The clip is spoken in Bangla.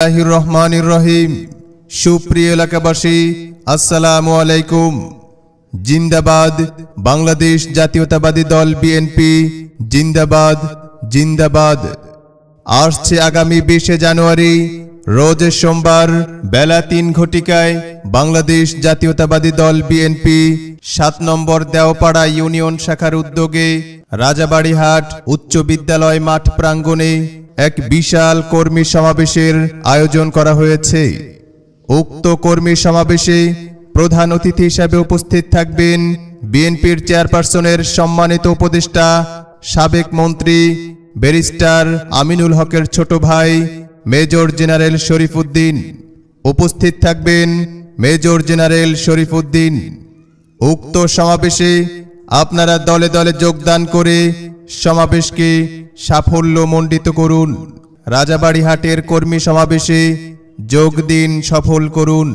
বিসমিল্লাহির রহমানির রহিম। সুপ্রিয় এলাকাবাসী, আসসালামু আলাইকুম। জিন্দাবাদ বাংলাদেশ জাতীয়তাবাদী দল বিএনপি, জিন্দাবাদ জিন্দাবাদ। আসছে আগামী 20 জানুয়ারি রোজ সোমবার বেলা 3 ঘটিকায় বাংলাদেশ জাতীয়তাবাদী দল বিএনপি 7 নম্বর দেওপাড়া ইউনিয়ন শাখার উদ্যোগে রাজাবাড়িহাট উচ্চ বিদ্যালয় মাঠ প্রাঙ্গণে এক বিশাল কর্মী সমাবেশের আয়োজন করা হয়েছে। উক্ত কর্মী সমাবেশে প্রধান অতিথি হিসেবে উপস্থিত থাকবেন বিএনপির চেয়ারপারসনের সম্মানিত উপদেষ্টা সাবেক মন্ত্রী ব্যারিস্টার আমিনুল হকের ছোট ভাই মেজর জেনারেল শরীফ উদ্দিন। উপস্থিত থাকবেন মেজর জেনারেল শরীফ উদ্দিন। উক্ত সমাবেশে আপনারা দলে দলে যোগদান করে সমাবেশকে সাফল্যমণ্ডিত করুন। রাজাবাড়িহাটের কর্মী সমাবেশে যোগ দিন, সফল করুন।